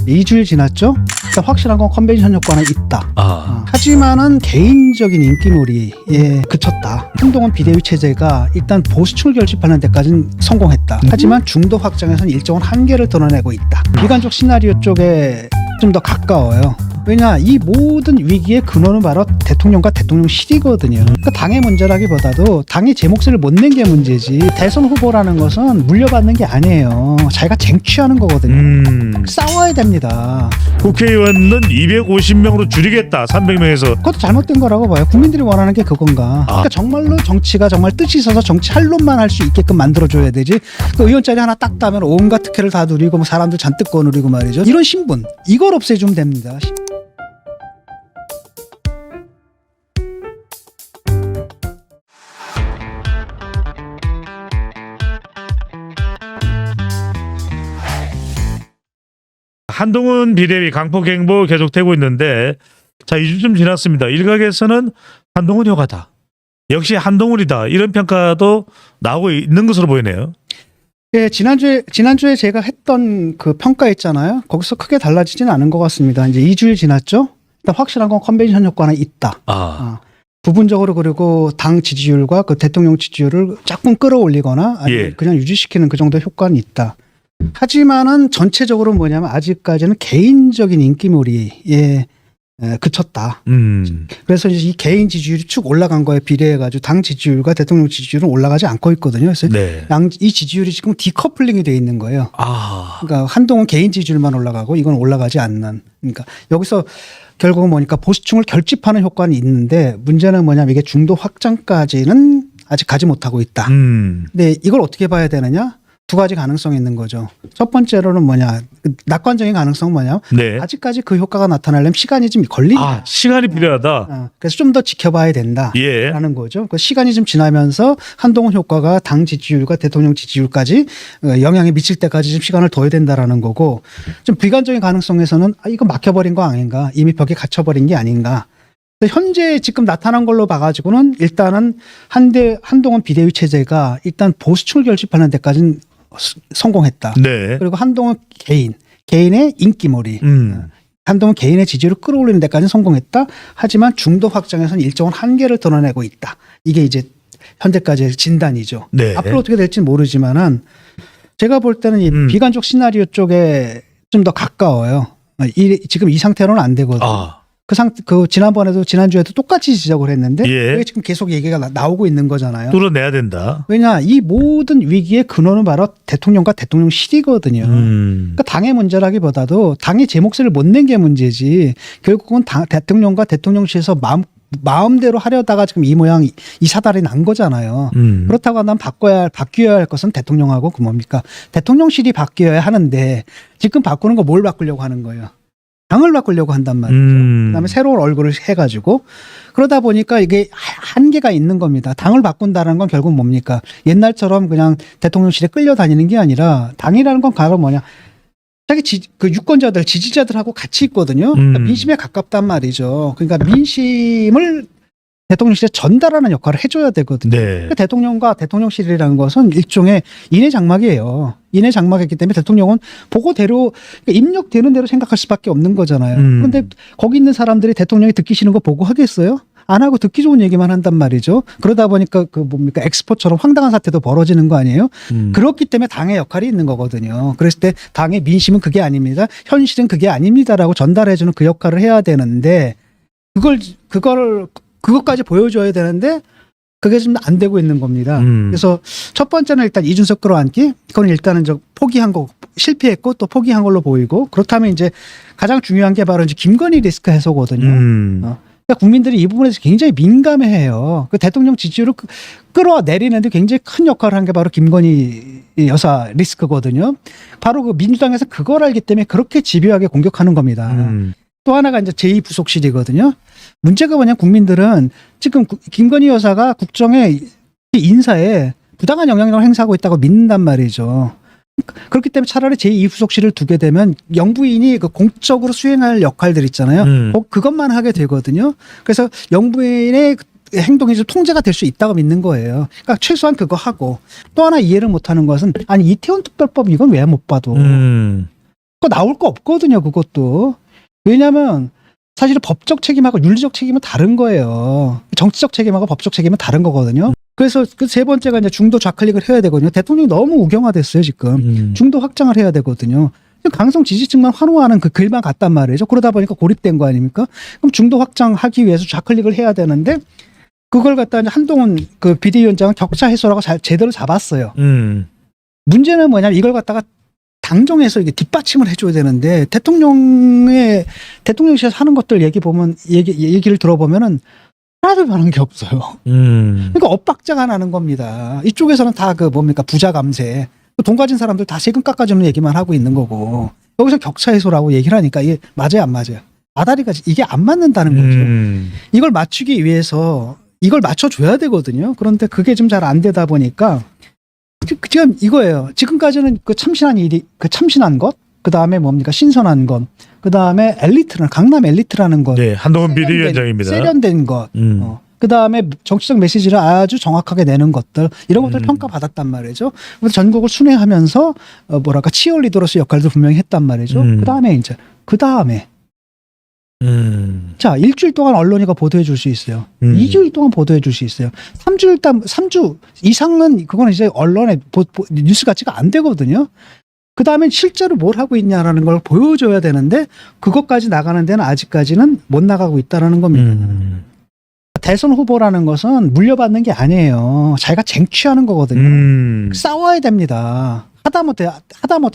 2주일 지났죠? 일단 확실한 건 컨벤션 효과는 있다. 하지만은 개인적인 인기몰이에 그쳤다. 한동훈 비대위 체제가 일단 보수층을 결집하는 데까지는 성공했다. 하지만 중도 확장에서는 일정한 한계를 드러내고 있다. 비관적 시나리오 쪽에 좀 더 가까워요. 왜냐, 이 모든 위기의 근원은 바로 대통령과 대통령실이거든요. 그러니까 당의 문제라기보다도 당이 제 몫을 못 낸 게 문제지, 대선 후보라는 것은 물려받는 게 아니에요. 자기가 쟁취하는 거거든요. 싸워야 됩니다. 국회의원은 250명으로 줄이겠다. 300명에서. 그것도 잘못된 거라고 봐요. 국민들이 원하는 게 그건가. 그러니까 정말로 정치가 정말 뜻이 있어서 정치 할론만 할 수 있게끔 만들어줘야 되지. 그 의원 자리 하나 딱 따면 온갖 특혜를 다 누리고 뭐 사람들 잔뜩 거느리고 말이죠. 이런 신분, 이걸 없애주면 됩니다. 한동훈 비대위 강포경보 계속되고 있는데, 자, 2주쯤 지났습니다. 일각에서는 한동훈 효과다, 역시 한동훈이다, 이런 평가도 나오고 있는 것으로 보이네요. 예, 지난주에 제가 했던 그 평가 있잖아요. 거기서 크게 달라지지는 않은 것 같습니다. 이제 2주일 지났죠? 일단 확실한 건 컨벤션 효과는 있다. 부분적으로, 그리고 당 지지율과 그 대통령 지지율을 조금 끌어올리거나 아니면 그냥 유지시키는 그 정도의 효과는 있다. 하지만은 전체적으로 뭐냐면 아직까지는 개인적인 인기몰이에 그쳤다. 그래서 이제 이 개인 지지율이 쭉 올라간 거에 비례해가지고 당 지지율과 대통령 지지율은 올라가지 않고 있거든요. 그래서 이 지지율이 지금 디커플링이 돼 있는 거예요. 그러니까 한동훈 개인 지지율만 올라가고 이건 올라가지 않는. 그러니까 여기서 결국은 뭐니까 보수층을 결집하는 효과는 있는데, 문제는 뭐냐면 이게 중도 확장까지는 아직 가지 못하고 있다. 근데 이걸 어떻게 봐야 되느냐? 두 가지 가능성이 있는 거죠. 첫 번째로는 뭐냐, 낙관적인 가능성은 뭐냐, 아직까지 그 효과가 나타나려면 시간이 좀 걸린다. 시간이 필요하다. 그래서 좀 더 지켜봐야 된다라는 거죠. 그 시간이 좀 지나면서 한동훈 효과가 당 지지율과 대통령 지지율까지 영향이 미칠 때까지 좀 시간을 둬야 된다라는 거고, 좀 비관적인 가능성에서는 이거 막혀버린 거 아닌가, 이미 벽에 갇혀버린 게 아닌가. 현재 지금 나타난 걸로 봐가지고는 일단은 한동훈 비대위 체제가 일단 보수층을 결집하는 데까지는 성공했다. 그리고 한동훈 개인의 인기몰이, 한동훈 개인의 지지율을 끌어올리는 데까지는 성공했다. 하지만 중도 확장에서는 일정한 한계를 드러내고 있다. 이게 이제 현재까지의 진단이죠. 앞으로 어떻게 될지는 모르지만은 제가 볼 때는 이 비관적 시나리오 쪽에 좀 더 가까워요. 지금 이 상태로는 안 되거든요. 지난주에도 똑같이 지적을 했는데 그게 지금 계속 얘기가 나오고 있는 거잖아요. 뚫어내야 된다. 왜냐, 이 모든 위기의 근원은 바로 대통령과 대통령실이거든요. 그러니까 당의 문제라기보다도 당이 제 몫을 못 낸 게 문제지, 결국은 대통령과 대통령실에서 마음대로 하려다가 지금 이 모양 이 사달이 난 거잖아요. 그렇다고 한다면 바뀌어야 할 것은 대통령하고 뭡니까? 대통령실이 바뀌어야 하는데 지금 바꾸는 거 뭘 바꾸려고 하는 거예요? 당을 바꾸려고 한단 말이죠. 그다음에 새로운 얼굴을 해가지고, 그러다 보니까 이게 한계가 있는 겁니다. 당을 바꾼다는 건 결국 뭡니까? 옛날처럼 그냥 대통령실에 끌려다니는 게 아니라, 당이라는 건 바로 뭐냐, 자기 그 유권자들, 지지자들하고 같이 있거든요. 그러니까 민심에 가깝단 말이죠. 그러니까 민심을 대통령실에 전달하는 역할을 해줘야 되거든요. 그러니까 대통령과 대통령실이라는 것은 일종의 인해 장막이에요. 인해 장막이기 때문에 대통령은 보고대로, 그러니까 입력되는 대로 생각할 수밖에 없는 거잖아요. 그런데 거기 있는 사람들이 대통령이 듣기 싫은 거 보고하겠어요? 안 하고 듣기 좋은 얘기만 한단 말이죠. 그러다 보니까 엑스포처럼 황당한 사태도 벌어지는 거 아니에요? 그렇기 때문에 당의 역할이 있는 거거든요. 그랬을 때 당의 민심은 그게 아닙니다, 현실은 그게 아닙니다라고 전달해주는 그 역할을 해야 되는데, 그것까지 보여줘야 되는데 그게 지금 안 되고 있는 겁니다. 그래서 첫 번째는 일단 이준석 끌어안기, 그건 일단은 포기한 거, 실패했고 또 포기한 걸로 보이고, 그렇다면 이제 가장 중요한 게 바로 이제 김건희 리스크 해소거든요. 그러니까 국민들이 이 부분에서 굉장히 민감해해요. 그 대통령 지지율을 끌어내리는데 굉장히 큰 역할을 한 게 바로 김건희 여사 리스크거든요. 바로 그 민주당에서 그걸 알기 때문에 그렇게 집요하게 공격하는 겁니다. 또 하나가 이제 제2부속실이거든요. 문제가 뭐냐, 국민들은 지금 김건희 여사가 국정의 인사에 부당한 영향력을 행사하고 있다고 믿는단 말이죠. 그렇기 때문에 차라리 제2부속실을 두게 되면 영부인이 그 공적으로 수행할 역할들 있잖아요. 그것만 하게 되거든요. 그래서 영부인의 행동이 좀 통제가 될 수 있다고 믿는 거예요. 그러니까 최소한 그거 하고, 또 하나 이해를 못하는 것은, 아니 이태원 특별법 이건 왜 못 봐도 그거 나올 거 없거든요. 그것도. 왜냐하면 사실은 법적 책임하고 윤리적 책임은 다른 거예요. 정치적 책임하고 법적 책임은 다른 거거든요. 그래서 그 세 번째가 이제 중도 좌클릭을 해야 되거든요. 대통령이 너무 우경화됐어요, 지금. 중도 확장을 해야 되거든요. 강성 지지층만 환호하는 그 글만 같단 말이죠. 그러다 보니까 고립된 거 아닙니까? 그럼 중도 확장하기 위해서 좌클릭을 해야 되는데 그걸 갖다 이제 한동훈 그 비대위원장은 격차 해소라고 제대로 잡았어요. 문제는 뭐냐면 이걸 갖다가 당정에서 이게 뒷받침을 해줘야 되는데 대통령실에서 하는 것들 얘기를 들어보면은 하나도 변한 게 없어요. 그러니까 엇박자가 나는 겁니다. 이쪽에서는 다 그 뭡니까 부자 감세, 돈 가진 사람들 다 세금 깎아주는 얘기만 하고 있는 거고 여기서 격차 해소라고 얘기를 하니까 이게 맞아요, 안 맞아요? 아다리가 이게 안 맞는다는 거죠. 이걸 맞추기 위해서 이걸 맞춰줘야 되거든요. 그런데 그게 좀 잘 안 되다 보니까 지금 이거예요. 지금까지는 그 참신한 것, 그 다음에 뭡니까 신선한 것, 그 다음에 강남 엘리트라는 것, 네, 한동훈 비대위원장입니다. 세련된 것, 그 다음에 정치적 메시지를 아주 정확하게 내는 것들 이런 것들 평가받았단 말이죠. 그래서 전국을 순회하면서 뭐랄까 치어리더로서 역할도 분명히 했단 말이죠. 그 다음에 자, 일주일 동안 언론이가 보도해 줄 수 있어요. 2주일 동안 보도해 줄 수 있어요. 3주 이상은 그거는 이제 언론의 뉴스 가치가 안 되거든요. 그 다음에 실제로 뭘 하고 있냐라는 걸 보여줘야 되는데 그것까지 나가는 데는 아직까지는 못 나가고 있다는 겁니다. 대선 후보라는 것은 물려받는 게 아니에요. 자기가 쟁취하는 거거든요. 싸워야 됩니다. 하다못해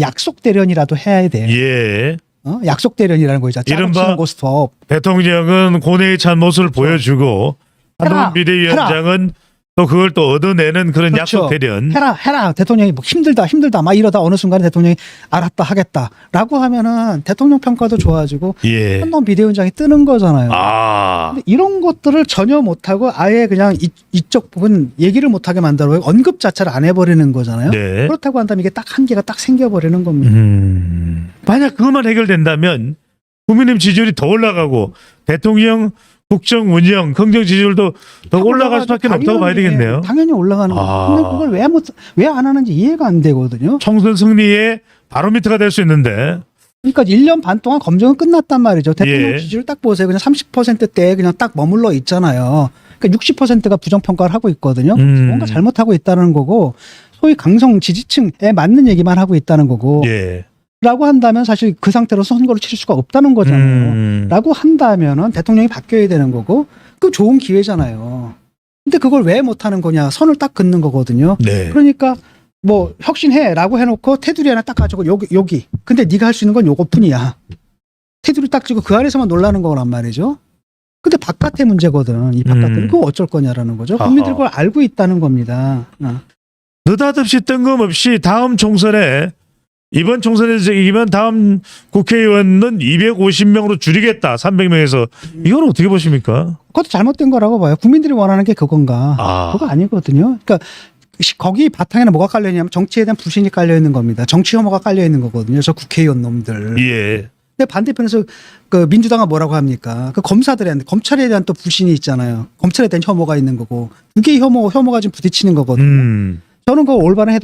약속 대련이라도 해야 돼. 예. 약속 대련이라는 거 있잖아. 이른바 고스톱. 대통령은 대통령은 고뇌에 찬 모습을 보여주고 한동훈 비대위원장은 또 그걸 또 얻어내는 그런 그렇죠. 약속 대련. 해라. 대통령이 뭐 힘들다 막 이러다 어느 순간에 대통령이 알았다 하겠다라고 하면은 대통령 평가도 좋아지고 예. 한동훈 비대위원장이 뜨는 거잖아요. 아. 근데 이런 것들을 전혀 못하고 아예 그냥 이쪽 부분 얘기를 못하게 만들어 언급 자체를 안 해버리는 거잖아요. 네. 그렇다고 한다면 이게 딱 한계가 딱 생겨버리는 겁니다. 만약 그것만 해결된다면 국민의힘 지지율이 더 올라가고 대통령 국정 운영 긍정 지지율도 더 올라갈 수밖에 없다고 봐야 되겠네요. 당연히 올라가는 거예요. 근데 그걸 왜 안 하는지 이해가 안 되거든요. 총선 승리의 바로미터가 될 수 있는데. 그러니까 1년 반 동안 검증은 끝났단 말이죠. 대통령 예. 지지율 딱 보세요. 그냥 30%대에 그냥 딱 머물러 있잖아요. 그러니까 60%가 부정평가를 하고 있거든요. 뭔가 잘못하고 있다는 거고 소위 강성 지지층에 맞는 얘기만 하고 있다는 거고 예. 라고 한다면 사실 그 상태로서 선거를 치를 수가 없다는 거잖아요. 라고 한다면은 대통령이 바뀌어야 되는 거고 그 좋은 기회잖아요. 근데 그걸 왜 못하는 거냐. 선을 딱 긋는 거거든요. 네. 그러니까 뭐 혁신해라고 해놓고 테두리 하나 딱 가지고 여기. 근데 네가 할 수 있는 건 요것뿐이야. 테두리 딱 지고 그 안에서만 놀라는 거란 말이죠. 근데 바깥의 문제거든. 이 바깥은 그거 어쩔 거냐라는 거죠. 국민들 그걸 알고 있다는 겁니다. 느닷없이 뜬금없이 다음 총선에 이번 총선에서 이기면 다음 국회의원은 250명으로 줄이겠다. 300명에서. 이건 어떻게 보십니까? 그것도 잘못된 거라고 봐요. 국민들이 원하는 게 그건가. 그거 아니거든요. 그러니까 거기 바탕에는 뭐가 깔려 있냐면 정치에 대한 불신이 깔려 있는 겁니다. 정치 혐오가 깔려 있는 거거든요. 저 국회의원 놈들. 예. 근데 반대편에서 그 민주당은 뭐라고 합니까? 그 검찰에 대한 또 불신이 있잖아요. 검찰에 대한 혐오가 있는 거고. 두 개의 혐오가 지금 부딪히는 거거든요. 저는 그 올바른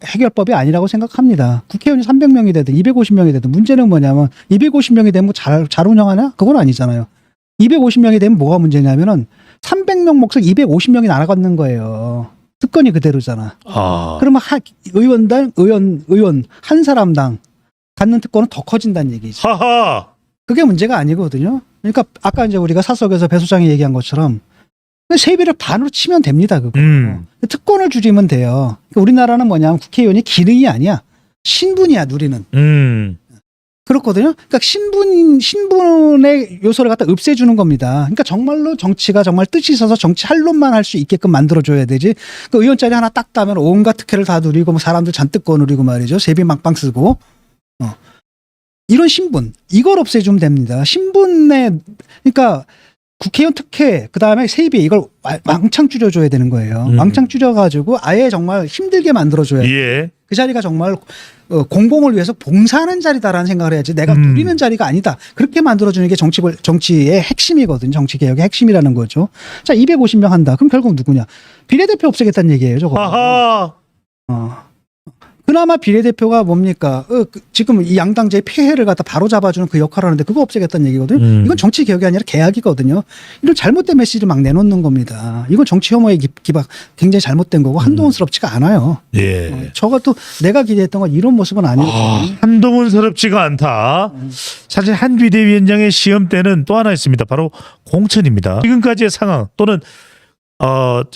해결법이 아니라고 생각합니다. 국회의원이 300명이 되든 250명이 되든 문제는 뭐냐면 250명이 되면 잘 운영하냐? 그건 아니잖아요. 250명이 되면 뭐가 문제냐면은 300명 몫을 250명이 나눠갖는 거예요. 특권이 그대로잖아. 그러면 의원 한 사람당 갖는 특권은 더 커진다는 얘기죠. 하하. 그게 문제가 아니거든요. 그러니까 아까 이제 우리가 사석에서 배 소장이 얘기한 것처럼 세비를 반으로 치면 됩니다. 그거. 특권을 줄이면 돼요. 그러니까 우리나라는 뭐냐면 국회의원이 기능이 아니야. 신분이야, 누리는. 그렇거든요. 그러니까 신분의 요소를 갖다 없애주는 겁니다. 그러니까 정말로 정치가 정말 뜻이 있어서 정치 할론만 할 수 있게끔 만들어줘야 되지. 그 의원 자리 하나 딱 따면 온갖 특혜를 다 누리고 뭐 사람들 잔뜩 거누리고 말이죠. 세비 막빵 쓰고. 이런 신분. 이걸 없애주면 됩니다. 신분의 그러니까 국회의원 특혜, 그 다음에 세비 이걸 왕창 줄여줘야 되는 거예요. 왕창 줄여가지고 아예 정말 힘들게 만들어줘야 돼요. 예. 그 자리가 정말 공공을 위해서 봉사하는 자리다라는 생각을 해야지 내가 누리는 자리가 아니다. 그렇게 만들어주는 게 정치의 핵심이거든요. 정치개혁의 핵심이라는 거죠. 자, 250명 한다. 그럼 결국 누구냐? 비례대표 없애겠다는 얘기예요. 저거. 하하. 그나마 비례대표가 뭡니까? 지금 이 양당제의 폐해를 갖다 바로 잡아주는 그 역할을 하는데 그거 없애겠다는 얘기거든요. 이건 정치 개혁이 아니라 개혁이거든요. 이런 잘못된 메시지를 막 내놓는 겁니다. 이건 정치 혐오에 기박 굉장히 잘못된 거고 한동훈스럽지가 않아요. 예. 저것도 내가 기대했던 건 이런 모습은 아니거든요. 한동훈스럽지가 않다. 사실 한 비대위원장의 시험 때는 또 하나 있습니다. 바로 공천입니다. 지금까지의 상황 또는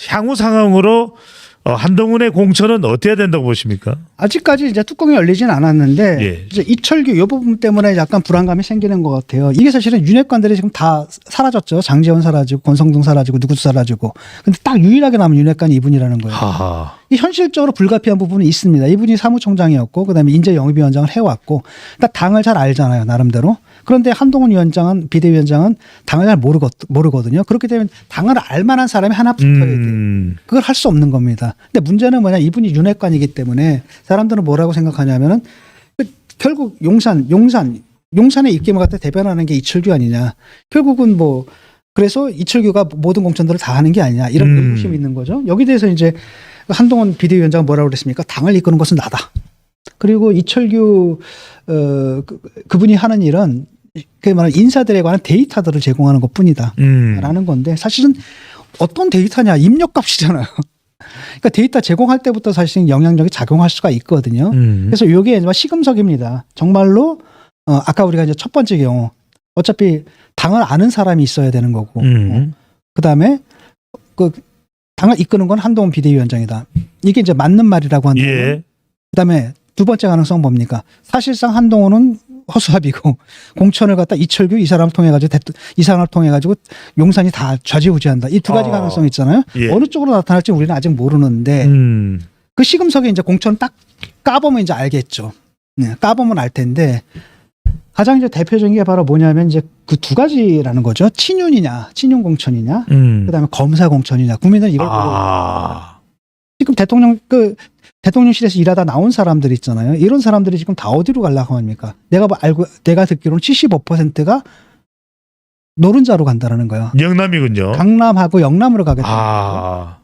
향후 상황으로 한동훈의 공천은 어때야 된다고 보십니까? 아직까지 이제 뚜껑이 열리진 않았는데 예. 이제 이철규 이 부분 때문에 약간 불안감이 생기는 것 같아요. 이게 사실은 윤핵관들이 지금 다 사라졌죠. 장제원 사라지고 권성동 사라지고 누구도 사라지고. 근데 딱 유일하게 남은 윤핵관이 이분이라는 거예요. 하하. 이 현실적으로 불가피한 부분이 있습니다. 이분이 사무총장이었고 그다음에 인재영입위원장을 해왔고 딱 당을 잘 알잖아요. 나름대로. 그런데 한동훈 위원장은 비대위원장은 당을 잘 모르거든요. 그렇기 때문에 당을 알만한 사람이 하나 붙어야 돼요. 그걸 할 수 없는 겁니다. 근데 문제는 뭐냐 이분이 윤핵관이기 때문에 사람들은 뭐라고 생각하냐면은 결국 용산의 입김을 갖다 대변하는 게 이철규 아니냐. 결국은 뭐 그래서 이철규가 모든 공천들을 다 하는 게 아니냐 이런 의구심이 있는 거죠. 여기 대해서 이제 한동훈 비대위원장은 뭐라고 그랬습니까? 당을 이끄는 것은 나다. 그리고 이철규 그분이 하는 일은 그 말하는 인사들에 관한 데이터들을 제공하는 것뿐이다. 라는 건데 사실은 어떤 데이터냐 입력값이잖아요. 그러니까 데이터 제공할 때부터 사실 영향력이 작용할 수가 있거든요. 그래서 이게 시금석입니다. 정말로 아까 우리가 이제 첫 번째 경우 어차피 당을 아는 사람이 있어야 되는 거고 그다음에 그 당을 이끄는 건 한동훈 비대위원장이다. 이게 이제 맞는 말이라고 한다면 예. 그다음에 두 번째 가능성은 뭡니까? 사실상 한동훈은 허수아비고 공천을 갖다 이철규 이 사람을 통해 가지고 용산이 다 좌지우지한다. 이 두 가지 가능성이 있잖아요. 예. 어느 쪽으로 나타날지 우리는 아직 모르는데 그 시금석에 이제 공천 딱 까보면 이제 알겠죠. 네, 까보면 알 텐데 가장 이제 대표적인 게 바로 뭐냐면 이제 그 두 가지라는 거죠. 친윤이냐, 친윤 공천이냐, 그다음에 검사 공천이냐. 국민들은 이걸 보고 지금 대통령실에서 일하다 나온 사람들 있잖아요. 이런 사람들이 지금 다 어디로 가려고 합니까? 내가 듣기로는 75%가 노른자로 간다라는 거예요. 영남이군요. 강남하고 영남으로 가겠다.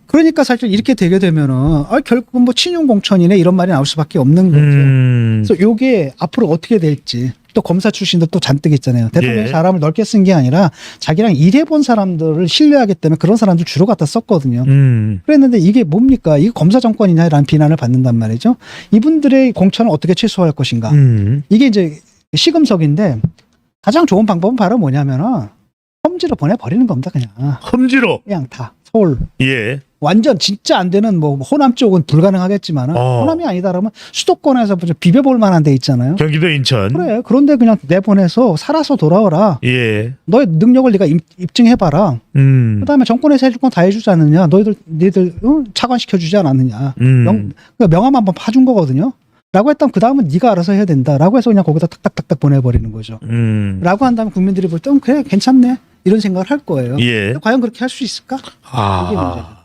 그러니까 사실 이렇게 되게 되면은 결국은 뭐 친윤 공천이네 이런 말이 나올 수밖에 없는 거죠. 그래서 이게 앞으로 어떻게 될지 또 검사 출신도 또 잔뜩 있잖아요. 대통령이 예. 사람을 넓게 쓴 게 아니라 자기랑 일해본 사람들을 신뢰하기 때문에 그런 사람들 주로 갖다 썼거든요. 그랬는데 이게 뭡니까? 이게 검사 정권이냐라는 비난을 받는단 말이죠. 이분들의 공천을 어떻게 최소화할 것인가? 이게 이제 시금석인데 가장 좋은 방법은 바로 뭐냐면은 험지로 보내버리는 겁니다. 그냥 험지로. 그냥 다 서울. 예. 완전 진짜 안 되는 뭐 호남 쪽은 불가능하겠지만 호남이 아니다 그러면 수도권에서 비벼볼 만한 데 있잖아요. 경기도 인천. 그래. 그런데 그냥 내보내서 살아서 돌아오라. 예. 너의 능력을 네가 입증해봐라. 그다음에 정권에서 해줄 건 다 해주지 않느냐. 니들 차관시켜주지 않았느냐. 명함 한번 파준 거거든요. 라고 했다면 그 다음은 네가 알아서 해야 된다. 라고 해서 그냥 거기다 탁탁탁탁 보내버리는 거죠. 라고 한다면 국민들이 볼 때 그래 괜찮네. 이런 생각을 할 거예요. 예. 과연 그렇게 할 수 있을까? 이게 문제죠.